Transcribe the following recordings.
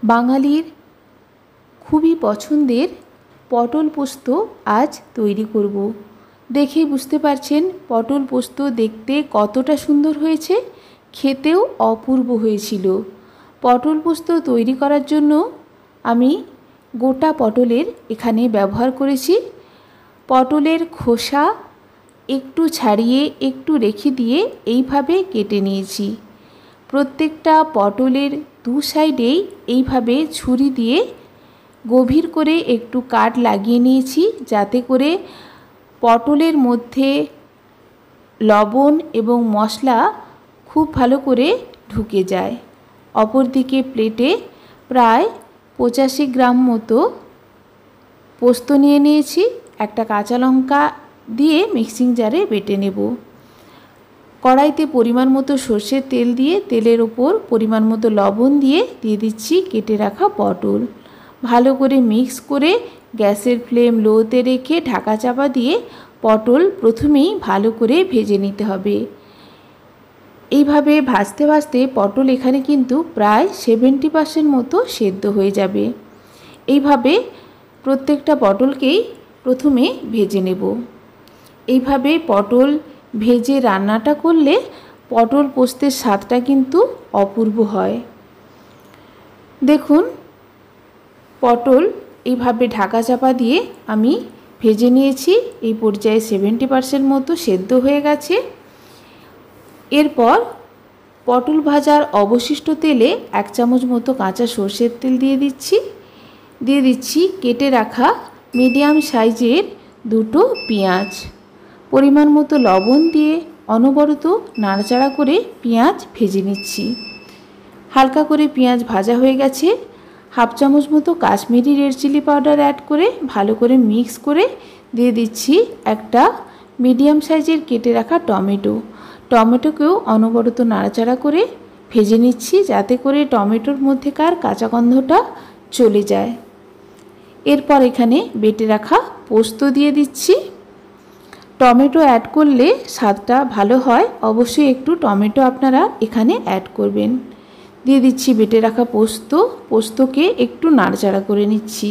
বাঙালির খুবই পছন্দের পটল পোস্ত আজ তৈরি করব। দেখেই বুঝতে পারছেন পটল পোস্ত দেখতে কতটা সুন্দর হয়েছে, খেতেও অপূর্ব হয়েছিল। পটল পোস্ত তৈরি করার জন্য আমি গোটা পটলের এখানে ব্যবহার করেছি। পটলের খোসা একটু ছাড়িয়ে একটু রেখে দিয়ে এইভাবে কেটে নিয়েছি। প্রত্যেকটা পটলের দু সাইডেই এইভাবে ছুরি দিয়ে গভীর করে একটু কাট লাগিয়ে নিয়েছি, যাতে করে পটলের মধ্যে লবণ এবং মশলা খুব ভালো করে ঢুকে যায়। অপরদিকে প্লেটে প্রায় 85 গ্রাম মতো পোস্ত নিয়ে নিয়েছি। একটা কাঁচা লঙ্কা দিয়ে মিক্সিং জারে বেটে নেব। কড়াইতে পরিমাণ মতো সর্ষের তেল দিয়ে তেলের ওপর পরিমাণ মতো লবণ দিয়ে দিচ্ছি কেটে রাখা পটল। ভালো করে মিক্স করে গ্যাসের ফ্লেম লোতে রেখে ঢাকা চাপা দিয়ে পটল প্রথমেই ভালো করে ভেজে নিতে হবে। এইভাবে ভাজতে ভাজতে পটল এখানে কিন্তু প্রায় 70% মতো সেদ্ধ হয়ে যাবে। এইভাবে প্রত্যেকটা পটলকেই প্রথমে ভেজে নেব। এইভাবে পটল ভেজে রান্নাটা করলে পটল পোস্তের স্বাদটা কিন্তু অপূর্ব হয়। দেখুন পটল এইভাবে ঢাকা চাপা দিয়ে আমি ভেজে নিয়েছি। এই পর্যায়ে 70% মতো সেদ্ধ হয়ে গেছে। এরপর পটল ভাজার অবশিষ্ট তেলে 1 চামচ মতো কাঁচা সর্ষের তেল দিয়ে দিচ্ছি কেটে রাখা মিডিয়াম সাইজের দুটো পেঁয়াজ। পরিমাণ মতো লবণ দিয়ে অনবরত নাড়াচাড়া করে পেঁয়াজ ভেজে নিচ্ছি। হালকা করে পেঁয়াজ ভাজা হয়ে গেছে। 1/2 চামচ মতো Kashmiri red chilli powder add করে ভালো করে মিক্স করে দিয়ে দিচ্ছি একটা মিডিয়াম সাইজের কেটে রাখা টমেটোকেও অনবরত নাড়াচাড়া করে ভেজে নিচ্ছি, যাতে করে টমেটোর মধ্যেকার কাঁচা গন্ধটা চলে যায়। এরপর এখানে বেটে রাখা পোস্ত দিয়ে দিচ্ছি। টমেটো অ্যাড করলে স্বাদটা ভালো হয়, অবশ্যই একটু টমেটো আপনারা এখানে অ্যাড করবেন। দিয়ে দিচ্ছি বেটে রাখা পোস্তকে একটু নাড়াচাড়া করে নিচ্ছি।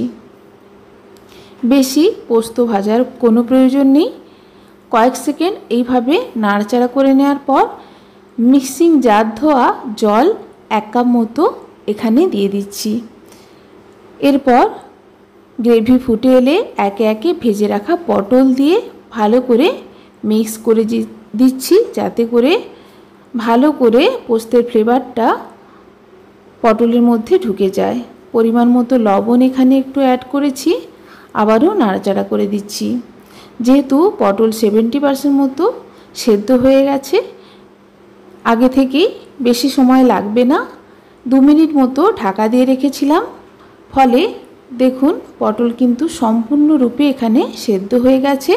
বেশি পোস্ত ভাজার কোনো প্রয়োজন নেই। কয়েক সেকেন্ড এইভাবে নাড়াচাড়া করে নেওয়ার পর মিক্সিং জার ধোয়া জল 1 কাপ মতো এখানে দিয়ে দিচ্ছি। এরপর গ্রেভি ফুটে এলে একে একে ভেজে রাখা পটল দিয়ে ভালো করে মিক্স করে দিচ্ছি, যাতে করে ভালো করে পোস্তের ফ্লেভারটা পটলের মধ্যে ঢুকে যায়। পরিমাণ মতো লবণ এখানে একটু অ্যাড করেছি, আবারও নাড়াচাড়া করে দিচ্ছি। যেহেতু পটল 70% মতো সেদ্ধ হয়ে গেছে, আগে থেকেই বেশি সময় লাগবে না। 2 মিনিট মতো ঢাকা দিয়ে রেখেছিলাম, ফলে দেখুন পটল কিন্তু সম্পূর্ণরূপে এখানে সেদ্ধ হয়ে গেছে।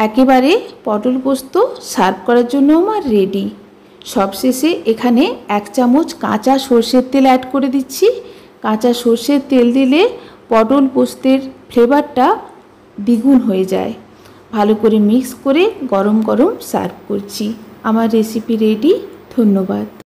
একেবারে পটল পোস্ত সার্ভ করার জন্য আমার রেডি। সবশেষে এখানে 1 চামচ কাঁচা সর্ষের তেল অ্যাড করে দিচ্ছি। কাঁচা সর্ষের তেল দিলে পটল পোস্তের ফ্লেভারটা দ্বিগুণ হয়ে যায়। ভালো করে মিক্স করে গরম গরম সার্ভ করছি। আমার রেসিপি রেডি। ধন্যবাদ।